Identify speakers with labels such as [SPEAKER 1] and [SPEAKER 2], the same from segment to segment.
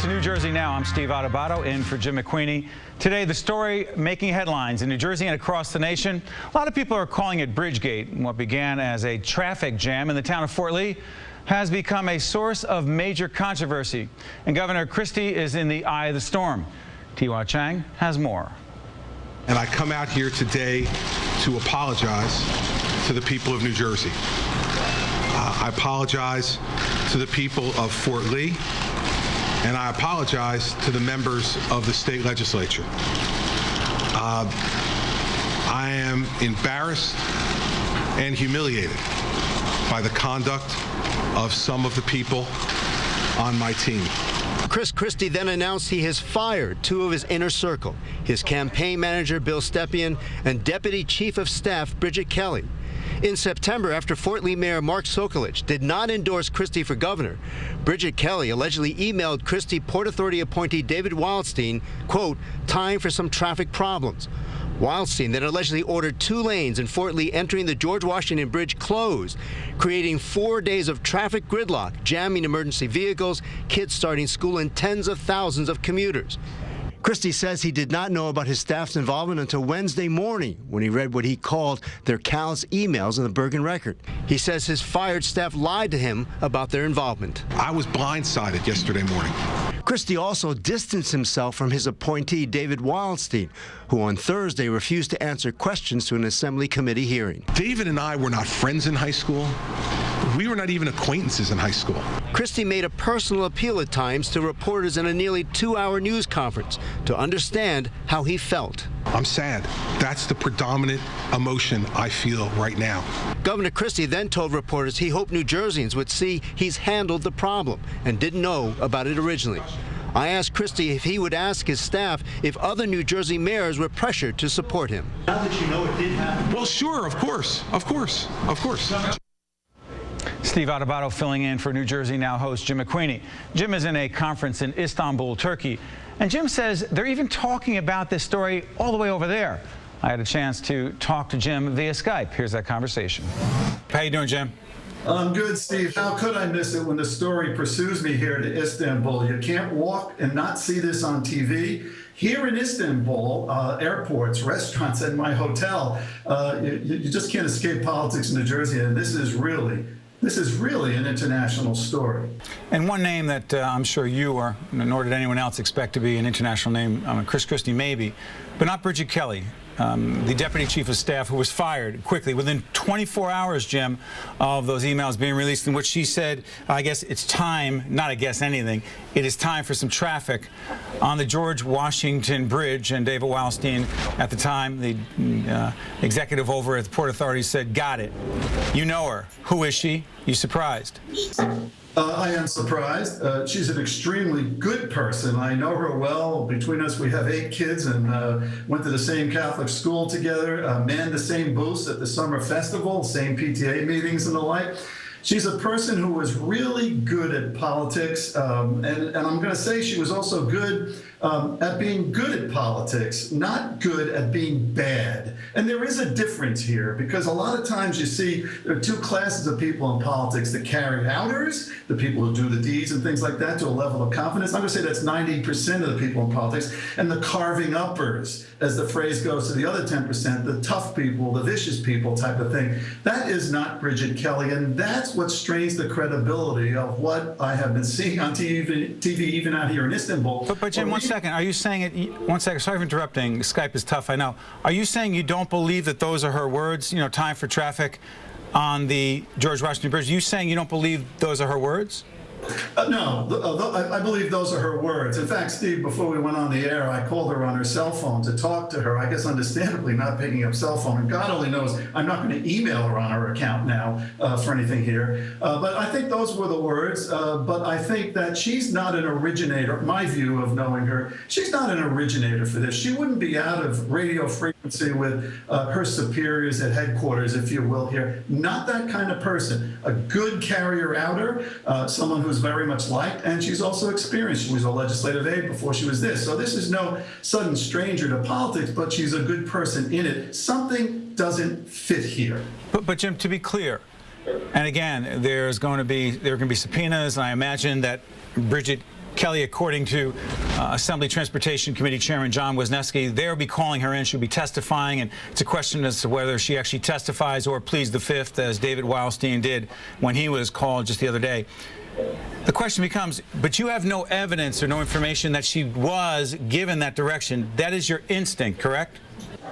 [SPEAKER 1] to New Jersey Now. I'm Steve Adubato in for Jim McQueenie. Today, the story making headlines in New Jersey and across the nation. A lot of people are calling it Bridgegate. What began as a traffic jam in the town of Fort Lee has become a source of major controversy. And Governor Christie is in the eye of the storm. Tiwa Chang has more.
[SPEAKER 2] And I come out here today to apologize to the people of New Jersey. I apologize to the people of Fort Lee, and I apologize to the members of the state legislature. I am embarrassed and humiliated by the conduct of some of the people on my team.
[SPEAKER 3] Christie then announced he has fired two of his inner circle, his campaign manager, Bill Stepien, and Deputy Chief of Staff, Bridget Kelly. In September, after Fort Lee Mayor Mark Sokolich did not endorse Christie for governor, Bridget Kelly allegedly emailed Christie Port Authority appointee David Wildstein, quote, time for some traffic problems. Wildstein then allegedly ordered 2 lanes in Fort Lee entering the George Washington Bridge closed, creating 4 days of traffic gridlock, jamming emergency vehicles, kids starting school, and tens of thousands of commuters. Christie says he did not know about his staff's involvement until Wednesday morning when he read what he called their callous emails in the Bergen Record. He says his fired staff lied to him about their involvement.
[SPEAKER 2] I was blindsided yesterday morning.
[SPEAKER 3] Christie also distanced himself from his appointee, David Wildstein, who on Thursday refused to answer questions to an Assembly committee hearing.
[SPEAKER 2] David and I were not friends in high school. We were not even acquaintances in high school.
[SPEAKER 3] Christie made a personal appeal at times to reporters in a nearly 2-hour news conference to understand how he felt.
[SPEAKER 2] I'm sad. That's the predominant emotion I feel right now.
[SPEAKER 3] Governor Christie then told reporters he hoped New Jerseyans would see he's handled the problem and didn't know about it originally. I asked Christie if he would ask his staff if other New Jersey mayors were pressured to support him.
[SPEAKER 4] Now that you know it did happen.
[SPEAKER 2] Well, sure, of course.
[SPEAKER 1] Steve Adubato filling in for New Jersey Now host Jim McQueenie. Jim is in a conference in Istanbul, Turkey, and Jim says they're even talking about this story all the way over there. I had a chance to talk to Jim via Skype. Here's that conversation. How you doing, Jim?
[SPEAKER 4] I'm good, Steve. How could I miss it when the story pursues me here to Istanbul? You can't walk and not see this on TV. Here in Istanbul, airports, restaurants, and my hotel, you just can't escape politics in New Jersey, and this is really an international story.
[SPEAKER 1] And one name that I'm sure you or nor did anyone else expect to be an international name, Chris Christie maybe, but not Bridget Kelly, the Deputy Chief of Staff who was fired quickly within 24 hours, Jim, of those emails being released in which she said, I guess it's time, not I guess anything, it is time for some traffic on the George Washington Bridge. And David Wildstein, at the time, the executive over at the Port Authority, said, got it. You know her. Who is she? You surprised?
[SPEAKER 4] I am surprised. She's an extremely good person. I know her well. Between us, we have 8 kids and went to the same Catholic school together, manned the same booths at the summer festival, same PTA meetings and the like. She's a person who was really good at politics, and I'm going to say she was also good at being good at politics, not good at being bad. And there is a difference here, because a lot of times you see there are 2 classes of people in politics: the carry-outers, the people who do the deeds and things like that to a level of confidence. I'm going to say that's 90% of the people in politics, and the carving-uppers, as the phrase goes, to the other 10%, the tough people, the vicious people type of thing. That is not Bridget Kelly, and that's what strains the credibility of what I have been seeing on TV even out here in Istanbul.
[SPEAKER 1] But Jim, 1 second. Are you saying it? 1 second. Sorry for interrupting. Skype is tough, I know. Are you saying you don't believe that those are her words? You know, time for traffic on the George Washington Bridge. Are you saying you don't believe those are her words?
[SPEAKER 4] No, I believe those are her words. In fact, Steve, before we went on the air, I called her on her cell phone to talk to her. I guess understandably not picking up cell phone. And God only knows I'm not going to email her on her account now for anything here. But I think those were the words. But I think that she's not an originator. My view of knowing her, she's not an originator for this. She wouldn't be out of radio frequency with her superiors at headquarters, if you will, here. Not that kind of person. A good carrier-outer, someone who's very much liked, and she's also experienced. She was a legislative aide before she was this. So this is no sudden stranger to politics, but she's a good person in it. Something doesn't fit here.
[SPEAKER 1] But Jim, to be clear, and again, there can be subpoenas, and I imagine that Bridget Kelly, according to Assembly Transportation Committee Chairman John Wisniewski, they'll be calling her in. She'll be testifying, and it's a question as to whether she actually testifies or pleads the fifth, as David Wildstein did when he was called just the other day. The question becomes, but you have no evidence or no information that she was given that direction. That is your instinct, correct?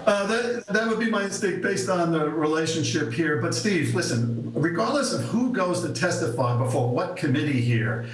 [SPEAKER 4] That would be my instinct based on the relationship here. But Steve, listen, regardless of who goes to testify before what committee here,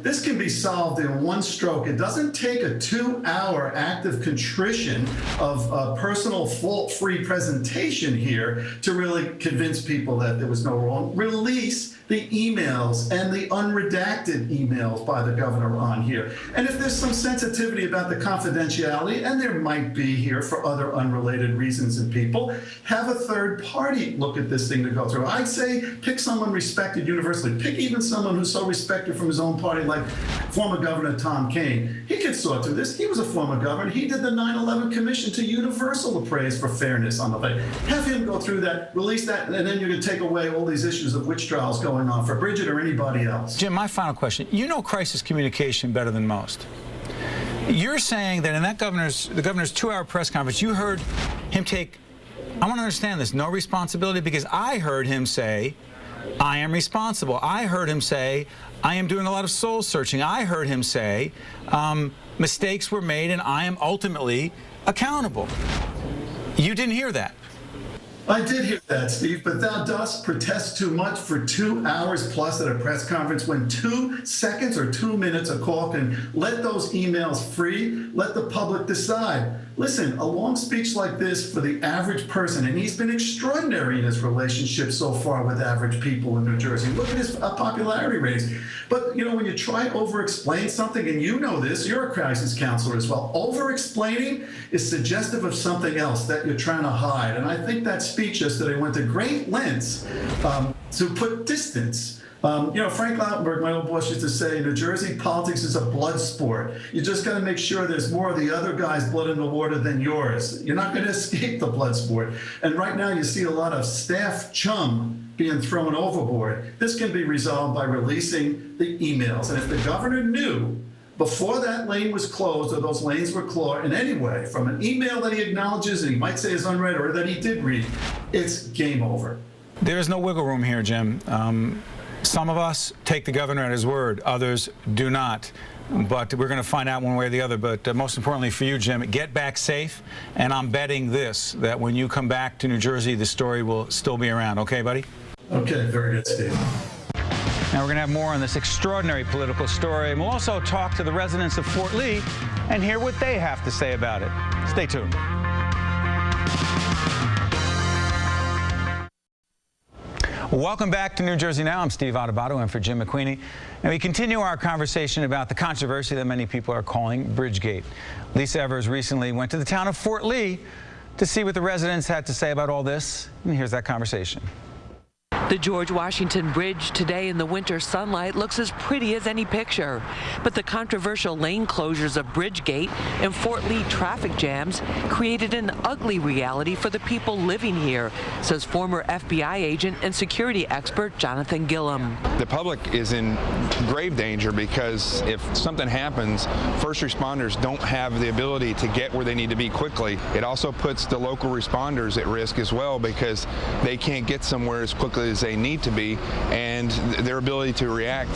[SPEAKER 4] this can be solved in one stroke. It doesn't take a 2-hour active contrition of personal fault-free presentation here to really convince people that there was no wrong. Release the emails and the unredacted emails by the governor on here. And if there's some sensitivity about the confidentiality, and there might be here for other unrelated reasons in people, have a third party look at this thing to go through. I'd say pick someone respected universally. Pick even someone who's so respected from his own party, like former Governor Tom Kean. He could sort through this. He was a former governor. He did the 9/11 Commission to universal appraise for fairness on the thing. Have him go through that, release that, and then you're going to take away all these issues of witch trials going on for Bridget or anybody else.
[SPEAKER 1] Jim, my final question. You know crisis communication better than most. You're saying that in that the governor's 2-hour press conference, you heard him take, I want to understand this, no responsibility, because I heard him say, I am responsible. I heard him say, I am doing a lot of soul searching. I heard him say, mistakes were made and I am ultimately accountable. You didn't hear that.
[SPEAKER 4] I did hear that, Steve, but thou dost protest too much for 2 hours plus at a press conference when 2 seconds or 2 minutes a call can let those emails free, let the public decide. Listen, a long speech like this for the average person, and he's been extraordinary in his relationship so far with average people in New Jersey. Look at his popularity ratings. But, you know, when you try to over-explain something, and you know this, you're a crisis counselor as well, over-explaining is suggestive of something else that you're trying to hide. And I think that speech yesterday went to great lengths to put distance. You know, Frank Lautenberg, my old boss, used to say, New Jersey politics is a blood sport. You just got to make sure there's more of the other guy's blood in the water than yours. You're not going to escape the blood sport. And right now you see a lot of staff chum being thrown overboard. This can be resolved by releasing the emails. And if the governor knew before that lane was closed, or those lanes were closed in any way, from an email that he acknowledges and he might say is unread or that he did read, it's game over.
[SPEAKER 1] There is no wiggle room here, Jim. Some of us take the governor at his word, others do not. But we're going to find out one way or the other. But most importantly for you, Jim, get back safe. And I'm betting this, that when you come back to New Jersey, the story will still be around. Okay, buddy?
[SPEAKER 4] Okay, very good, Steve.
[SPEAKER 1] Now we're going to have more on this extraordinary political story. And we'll also talk to the residents of Fort Lee and hear what they have to say about it. Stay tuned. Welcome back to New Jersey Now. I'm Steve Adubato, and for Jim McQueenie. And we continue our conversation about the controversy that many people are calling Bridgegate. Lisa Evers recently went to the town of Fort Lee to see what the residents had to say about all this. And here's that conversation.
[SPEAKER 5] The George Washington Bridge today in the winter sunlight looks as pretty as any picture. But the controversial lane closures of Bridgegate and Fort Lee traffic jams created an ugly reality for the people living here, says former FBI agent and security expert Jonathan Gillum.
[SPEAKER 6] The public is in grave danger because if something happens, first responders don't have the ability to get where they need to be quickly. It also puts the local responders at risk as well because they can't get somewhere as quickly as they need to be, and their ability to react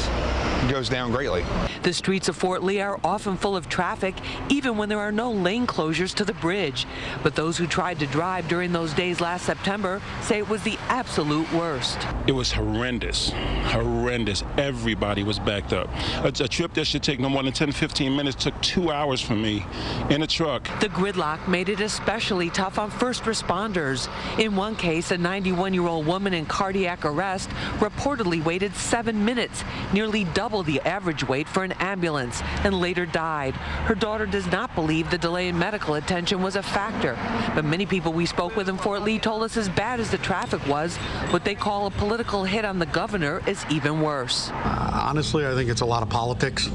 [SPEAKER 6] goes down greatly.
[SPEAKER 5] The streets of Fort Lee are often full of traffic, even when there are no lane closures to the bridge. But those who tried to drive during those days last September say it was the absolute worst.
[SPEAKER 7] It was horrendous, horrendous. Everybody was backed up. A trip that should take no more than 10-15 minutes took 2 hours for me in a truck.
[SPEAKER 5] The gridlock made it especially tough on first responders. In one case, a 91-year-old woman in cardiac arrest reportedly waited 7 minutes, nearly double the average wait for an ambulance, and later died. Her daughter does not believe the delay in medical attention was a factor. But many people we spoke with in Fort Lee told us as bad as the traffic was, what they call a political hit on the governor is even worse.
[SPEAKER 8] Honestly, I think it's a lot of politics.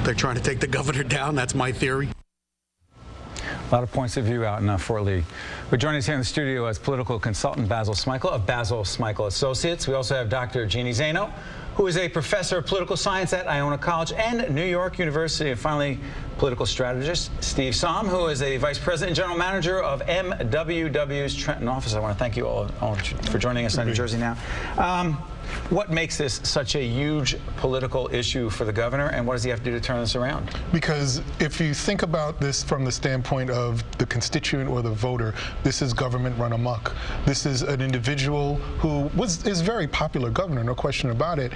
[SPEAKER 8] They're trying to take the governor down. That's my theory.
[SPEAKER 1] A lot of points of view out in Fort Lee. We're joining us here in the studio as political consultant Basil Smikle of Basil Smikle Associates. We also have Dr. Jeannie Zaino, who is a professor of political science at Iona College and New York University. And finally, political strategist Steve Somm, who is a vice president and general manager of MWW's Trenton office. I want to thank you all for joining us on New Jersey Now. What makes this such a huge political issue for the governor, and what does he have to do to turn this around?
[SPEAKER 9] Because if you think about this from the standpoint of the constituent or the voter, this is government run amok. This is an individual who is very popular governor, no question about it,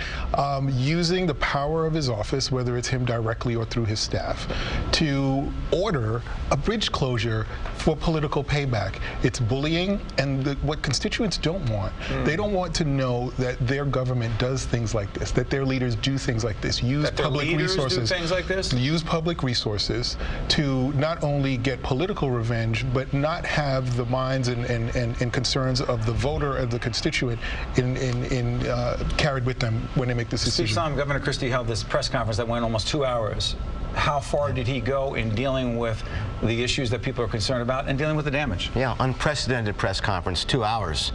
[SPEAKER 9] using the power of his office, whether it's him directly or through his staff, to order a bridge closure for political payback. It's bullying, and what constituents don't want. They don't want to know that their government does things like this, that their leaders do things like this, use public resources, use public resources to not only get political revenge, but not have the minds and concerns of the voter and the constituent carried with them when they make this decision.
[SPEAKER 1] Steve Somm, Governor Christie held this press conference that went almost 2 hours. How far did he go in dealing with the issues that people are concerned about and dealing with the damage?
[SPEAKER 10] Yeah, unprecedented press conference, 2 hours.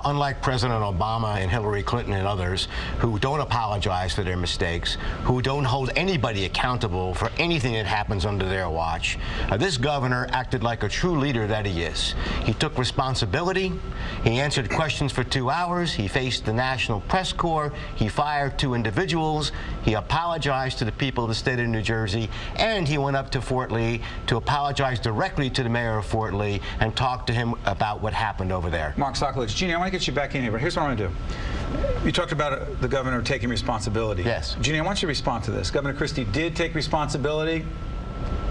[SPEAKER 10] Unlike President Obama and Hillary Clinton and others who don't apologize for their mistakes, who don't hold anybody accountable for anything that happens under their watch, this governor acted like a true leader that he is. He took responsibility. He answered questions for 2 hours. He faced the National Press Corps. He fired 2 individuals. He apologized to the people of the state of New Jersey. And he went up to Fort Lee to apologize directly to the mayor of Fort Lee and talk to him about what happened over there.
[SPEAKER 1] Mark Sokolich, Jeannie, I want to get you back in here, but here's what I want to do. You talked about the governor taking responsibility.
[SPEAKER 10] Yes.
[SPEAKER 1] Jeannie, I want you to respond to this. Governor Christie did take responsibility.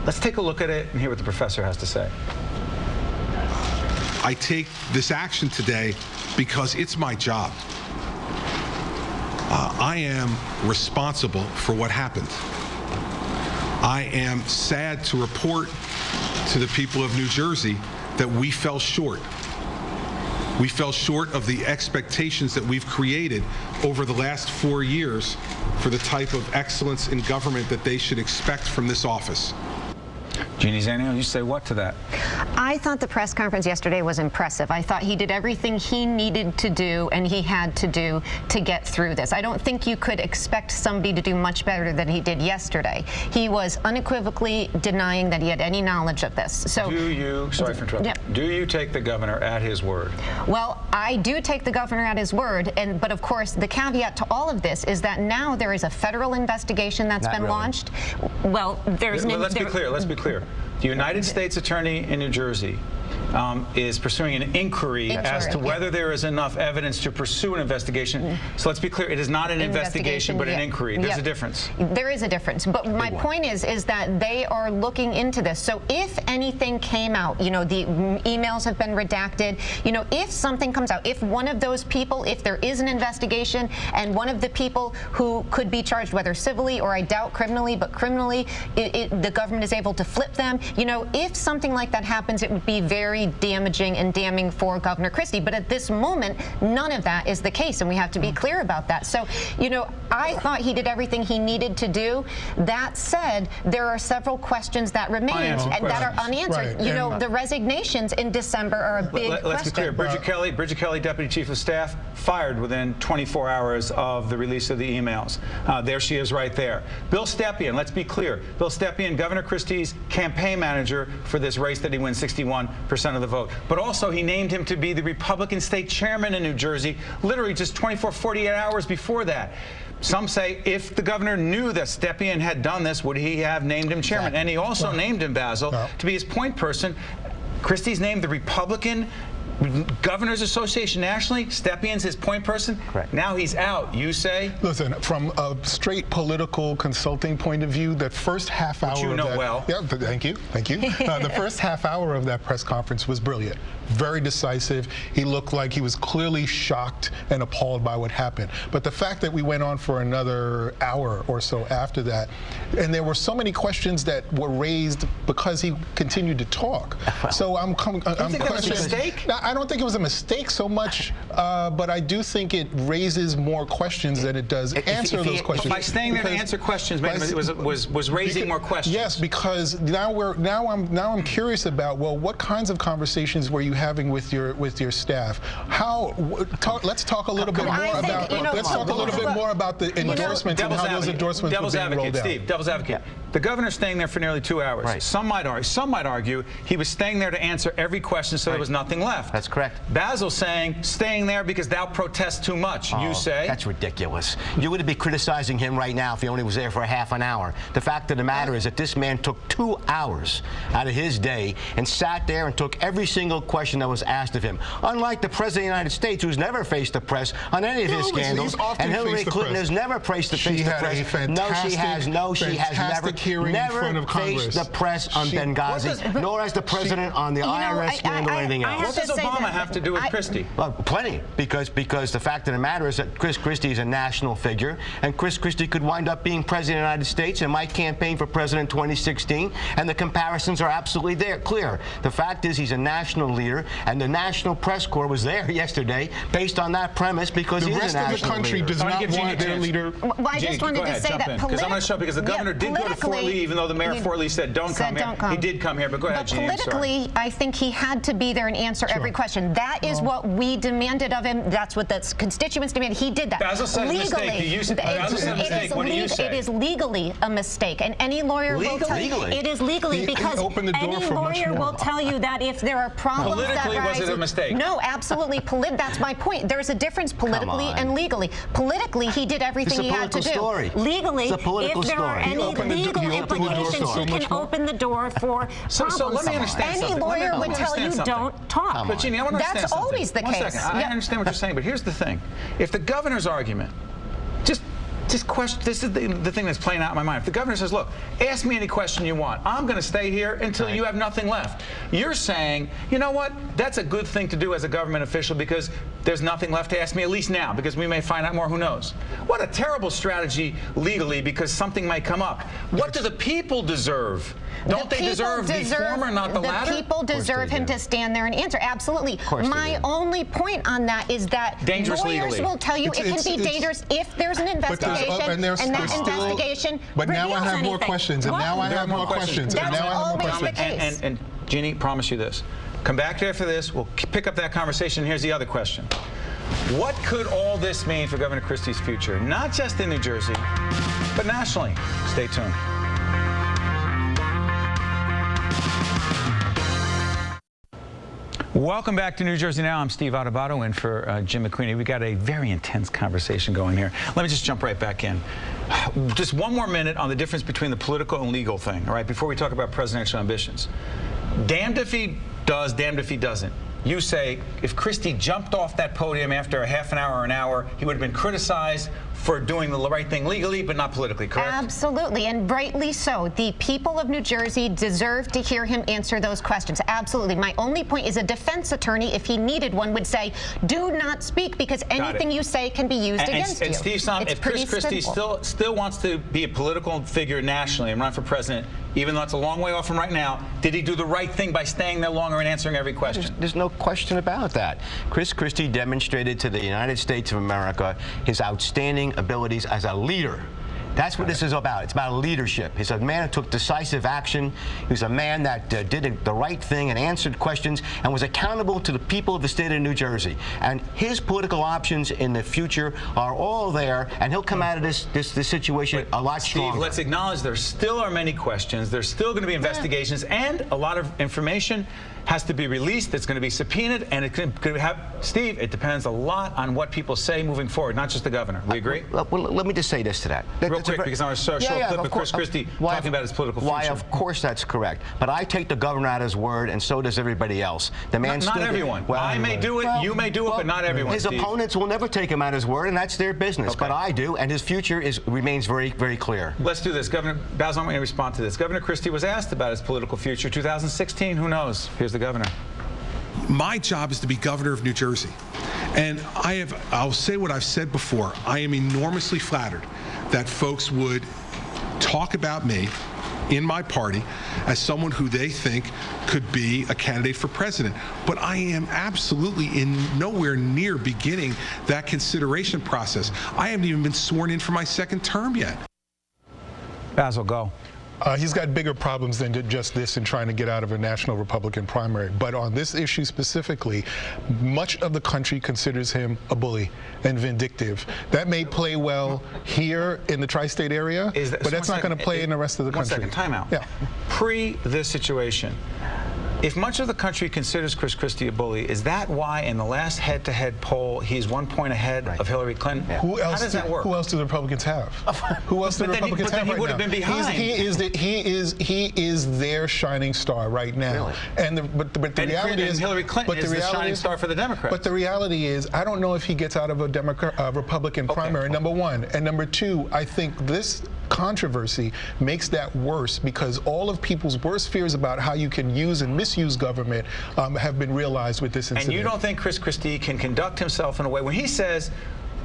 [SPEAKER 1] Let's take a look at it and hear what the professor has to say.
[SPEAKER 2] I take this action today because it's my job. I am responsible for what happened. I am sad to report to the people of New Jersey that we fell short. We fell short of the expectations that we've created over the last 4 years for the type of excellence in government that they should expect from this office.
[SPEAKER 1] Jeannie Zaino, you say what to that?
[SPEAKER 11] I thought the press conference yesterday was impressive. I thought he did everything he needed to do and he had to do to get through this. I don't think you could expect somebody to do much better than he did yesterday. He was unequivocally denying that he had any knowledge of this. So,
[SPEAKER 1] do you, sorry for interrupting, do you take the governor at his word?
[SPEAKER 11] Well, I do take the governor at his word, but of course the caveat to all of this is that now there is a federal investigation that's been launched. Well, there's
[SPEAKER 1] let's be clear. Let's be clear. The United States Attorney in New Jersey is pursuing an inquiry as to whether there is enough evidence to pursue an investigation. So let's be clear, it is not an investigation but an inquiry. There's a difference.
[SPEAKER 11] There is a difference. But my point is that they are looking into this. So if anything came out, you know, the emails have been redacted, you know, if something comes out, if one of those people, if there is an investigation and one of the people who could be charged, whether civilly or I doubt criminally, but criminally, the government is able to flip them, you know, if something like that happens, it would be very damaging and damning for Governor Christie. But at this moment, none of that is the case, and we have to be clear about that. So, you know, I thought he did everything he needed to do. That said, there are several questions that remain and that are unanswered. You know, the resignations in December are a big question.
[SPEAKER 1] Let's be clear. Bridget Kelly, Deputy Chief of Staff, fired within 24 hours of the release of the emails. There she is right there. Bill Stepien, let's be clear. Bill Stepien, Governor Christie's campaign manager for this race that he wins 61% of the vote. But also he named him to be the Republican state chairman in New Jersey literally just 48 hours before that. Some say if the governor knew that Stepien had done this, would he have named him chairman? And he also named him, Basil, to be his point person. Christie's named the Republican Governors Association nationally. Stepien's his point person. Correct. Now he's out. You say?
[SPEAKER 9] Listen, from a straight political consulting point of view, that first half hour.
[SPEAKER 1] You know well.
[SPEAKER 9] Yeah, thank you. The first half hour of that press conference was brilliant. Very decisive. He looked like he was clearly shocked and appalled by what happened. But the fact that we went on for another hour or so after that, and there were so many questions that were raised because he continued to talk. So I'm questioning.
[SPEAKER 1] That was a mistake?
[SPEAKER 9] I don't think it was a mistake so much, but I do think it raises more questions than it does answer those questions.
[SPEAKER 1] By staying there to answer questions, it was raising more questions.
[SPEAKER 9] Yes, because now I'm curious about, well, what kinds of conversations were you having with your staff? Let's talk a little bit more about the endorsements and how those endorsements were being rolled out.
[SPEAKER 1] Steve, devil's advocate. The governor's staying there for nearly 2 hours.
[SPEAKER 10] Right.
[SPEAKER 1] Some might argue he was staying there to answer every question, so there was nothing left.
[SPEAKER 10] That's correct.
[SPEAKER 1] Basil's saying staying there because thou protest too much. You say
[SPEAKER 10] that's ridiculous. You would be criticizing him right now if he only was there for a half an hour. The fact of the matter is that this man took 2 hours out of his day and sat there and took every single question that was asked of him. Unlike the President of the United States, who's never faced the press on any of his scandals, and Hillary Clinton has never faced the press. No, she has. No, she has never faced the press on Benghazi, nor has the president on the IRS scandal or anything else.
[SPEAKER 1] What does Obama have to do with Christie?
[SPEAKER 10] Well, plenty, because the fact of the matter is that Chris Christie is a national figure, and Chris Christie could wind up being president of the United States and might campaign for president in 2016, and the comparisons are absolutely clear. The fact is he's a national leader, and the National Press Corps was there yesterday based on that premise because he's a national leader.
[SPEAKER 9] The rest of the country does not want their leader.
[SPEAKER 11] Well, I just wanted to say that
[SPEAKER 1] because I'm going to show because the governor did go to Fort Lee, even though the mayor of Fort Lee said don't come here. He did come here, but go ahead, Jeannie.
[SPEAKER 11] Politically, I think he had to be there and answer every question. That is what we demanded of him. That's what the constituents demanded. He did that.
[SPEAKER 1] Basil said legally. Basil said mistake. What do you say?
[SPEAKER 11] It is legally a mistake, and any lawyer will tell you it is legally because any lawyer will tell you that if there are problems
[SPEAKER 1] politically, was it a mistake?
[SPEAKER 11] No, absolutely. That's my point. There's a difference politically and legally. Politically, he did everything he had to do. Legally, if there are any legal implications, he can open the door for problems.
[SPEAKER 1] So let me understand
[SPEAKER 11] any lawyer would tell you don't talk.
[SPEAKER 1] But Jeannie, I want to understand
[SPEAKER 11] something. That's always the case.
[SPEAKER 1] 1 second. I understand what you're saying, but here's the thing. If the governor's argument, just question, this is the thing that's playing out in my mind. If the governor says, look, ask me any question you want. I'm going to stay here until you have nothing left. You're saying, you know what? That's a good thing to do as a government official because there's nothing left to ask me, at least now, because we may find out more, who knows. What a terrible strategy legally because something might come up. What do the people deserve? Don't they deserve the former, not the latter?
[SPEAKER 11] The people deserve him to stand there and answer. Absolutely. My only point on that is that lawyers will tell you it can be dangerous if there's an investigation and that investigation
[SPEAKER 9] But now I have more questions, and now I have more questions, and now I have more questions.
[SPEAKER 1] And Jeannie, promise you this. Come back to after this. We'll pick up that conversation. Here's the other question. What could all this mean for Governor Christie's future? Not just in New Jersey, but nationally. Stay tuned. Welcome back to New Jersey Now. I'm Steve Adubato in for Jim McQueenie. We got a very intense conversation going here. Let me just jump right back in. Just one more minute on the difference between the political and legal thing, all right, before we talk about presidential ambitions. Damned if he does, damned if he doesn't. You say if Christie jumped off that podium after a half an hour or an hour, he would have been criticized for doing the right thing legally, but not politically, correct?
[SPEAKER 11] Absolutely, and rightly so. The people of New Jersey deserve to hear him answer those questions. Absolutely. My only point is a defense attorney, if he needed one, would say, do not speak because anything you say can be used against you.
[SPEAKER 1] And Steve Sommer, if Chris Christie still wants to be a political figure nationally and run for president, even though it's a long way off from right now, did he do the right thing by staying there longer and answering every question?
[SPEAKER 10] There's no question about that. Chris Christie demonstrated to the United States of America his outstanding abilities as a leader. That's what this is about. It's about leadership. He's a man who took decisive action. He's a man that did the right thing and answered questions and was accountable to the people of the state of New Jersey. And his political options in the future are all there, and he'll come out of this situation a lot stronger.
[SPEAKER 1] Steve, let's acknowledge there still are many questions. There's still going to be investigations, and a lot of information has to be released. It's going to be subpoenaed, and it could have, Steve, it depends a lot on what people say moving forward, not just the governor. We agree?
[SPEAKER 10] Well, let me just say this to that.
[SPEAKER 1] Real quick, because I want to show a clip of Chris Christie talking about his political future.
[SPEAKER 10] Why, of course that's correct. But I take the governor at his word, and so does everybody else. The man
[SPEAKER 1] not everyone. Well, I may do it, you may do it, but not everyone,
[SPEAKER 10] His opponents will never take him at his word, and that's their business. Okay. But I do, and his future remains very, very clear.
[SPEAKER 1] Let's do this. Governor Basil, I'm going to respond to this. Governor Christie was asked about his political future. 2016, who knows? Here's the governor.
[SPEAKER 2] My job is to be governor of New Jersey. And I'll say what I've said before. I am enormously flattered that folks would talk about me in my party as someone who they think could be a candidate for president. But I am absolutely nowhere near beginning that consideration process. I haven't even been sworn in for my second term yet.
[SPEAKER 1] Basil, go.
[SPEAKER 9] He's got bigger problems than just this in trying to get out of a national Republican primary. But on this issue specifically, much of the country considers him a bully and vindictive. That may play well here in the tri-state area, but that's not going to play in the rest of the country.
[SPEAKER 1] 1 second, time out.
[SPEAKER 9] Yeah.
[SPEAKER 1] Pre this situation, if much of the country considers Chris Christie a bully, is that why in the last head-to-head poll he's 1 point ahead of Hillary Clinton?
[SPEAKER 9] Yeah.
[SPEAKER 1] How does that work?
[SPEAKER 9] Who else do the Republicans have? Who else do the Republicans have right now?
[SPEAKER 1] He would have been behind.
[SPEAKER 9] He is their shining star right now.
[SPEAKER 1] Really?
[SPEAKER 9] But the reality is
[SPEAKER 1] Hillary Clinton is the shining star for the Democrats.
[SPEAKER 9] But the reality is, I don't know if he gets out of a Republican primary. Number one, and number two, I think this controversy makes that worse because all of people's worst fears about how you can use and misuse government have been realized with this incident.
[SPEAKER 1] And you don't think Chris Christie can conduct himself in a way when he says,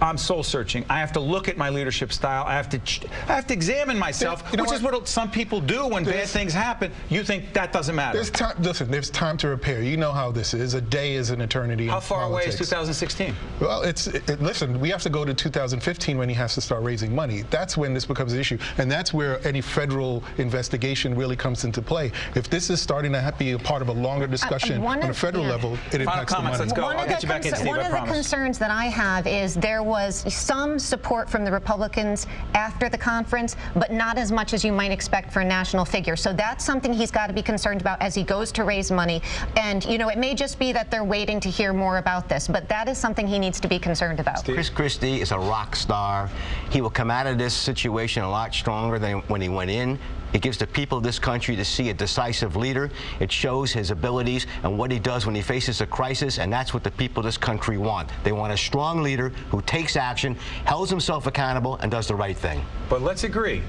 [SPEAKER 1] I'm soul searching. I have to look at my leadership style. I have to examine myself, which is what some people do when bad things happen. You think that doesn't matter?
[SPEAKER 9] There's time. Listen, there's time to repair. You know how this is. A day is an eternity.
[SPEAKER 1] How far away is 2016?
[SPEAKER 9] Well, listen. We have to go to 2015 when he has to start raising money. That's when this becomes an issue, and that's where any federal investigation really comes into play. If this is starting to be a part of a longer discussion on a federal level, it impacts the money.
[SPEAKER 1] Let's go. I'll get you back in, Steve.
[SPEAKER 11] One of the concerns that I have is there was some support from the Republicans after the conference, but not as much as you might expect for a national figure. So that's something he's got to be concerned about as he goes to raise money. And, you know, it may just be that they're waiting to hear more about this, but that is something he needs to be concerned about.
[SPEAKER 10] Chris Christie is a rock star. He will come out of this situation a lot stronger than when he went in. It gives the people of this country to see a decisive leader. It shows his abilities and what he does when he faces a crisis, and that's what the people of this country want. They want a strong leader who takes action, holds himself accountable, and does the right thing.
[SPEAKER 1] But let's agree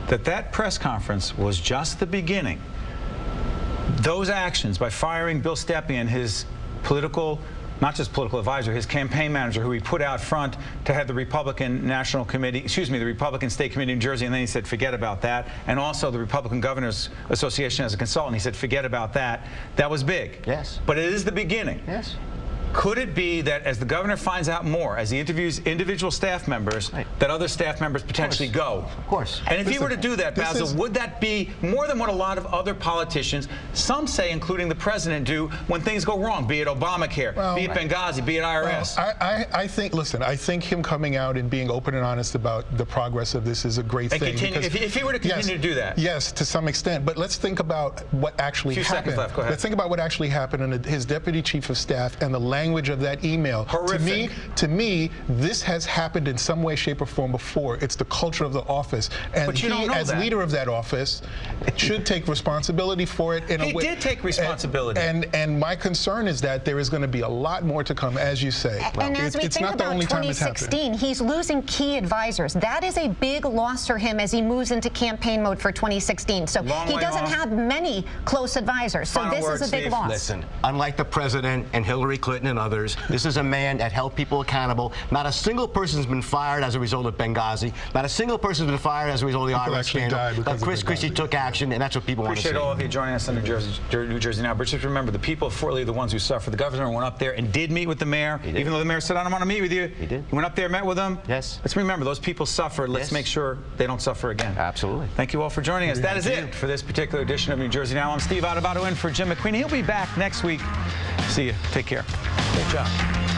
[SPEAKER 1] that that press conference was just the beginning. Those actions by firing Bill Stepien, his not just political advisor, his campaign manager, who he put out front to head the Republican National Committee, the Republican State Committee in New Jersey, and then he said, forget about that. And also the Republican Governors Association as a consultant, he said, forget about that. That was big.
[SPEAKER 10] Yes.
[SPEAKER 1] But it is the beginning.
[SPEAKER 10] Yes.
[SPEAKER 1] Could it be that as the governor finds out more, as he interviews individual staff members, that other staff members potentially go?
[SPEAKER 10] Of course.
[SPEAKER 1] And if he were to do that, Basil, would that be more than what a lot of other politicians, some say, including the president, do when things go wrong, be it Obamacare, be it Benghazi, be it IRS?
[SPEAKER 9] Well, I think, listen, I think him coming out and being open and honest about the progress of this is a great thing.
[SPEAKER 1] If he were to continue to do that.
[SPEAKER 9] Yes, to some extent. But let's think about what actually happened.
[SPEAKER 1] Seconds left. Go ahead.
[SPEAKER 9] Let's think about what actually happened and his deputy chief of staff and the language of that email.
[SPEAKER 1] Horrific.
[SPEAKER 9] To me, this has happened in some way, shape, or form before. It's the culture of the office, and he, as leader of that office, should take responsibility for it. In a way.
[SPEAKER 1] He did take responsibility.
[SPEAKER 9] And my concern is that there is going to be a lot more to come, as you say.
[SPEAKER 11] And as we think about 2016, he's losing key advisors. That is a big loss for him as he moves into campaign mode for 2016. So he doesn't have many close advisors. So this is a big loss.
[SPEAKER 10] Listen, unlike the president and Hillary Clinton and others, this is a man that held people accountable. Not a single person's been fired as a result of Benghazi. Not a single person's been fired as a result of the IRS scandal. But Chris Christie took action, and that's what people want to see.
[SPEAKER 1] Appreciate all of you joining us on New Jersey Now. But just remember, the people of Fort Lee are the ones who suffered. The governor went up there and did meet with the mayor, even though the mayor said, I don't want to meet with you.
[SPEAKER 10] He did.
[SPEAKER 1] He went up there, met with them.
[SPEAKER 10] Yes.
[SPEAKER 1] Let's remember, those people suffered. Let's make sure they don't suffer again.
[SPEAKER 10] Absolutely.
[SPEAKER 1] Thank you all for joining us. That is it for this particular edition of New Jersey Now. I'm Steve Adubato in for Jim McQueen. He'll be back next week. See you. Take care. Great job.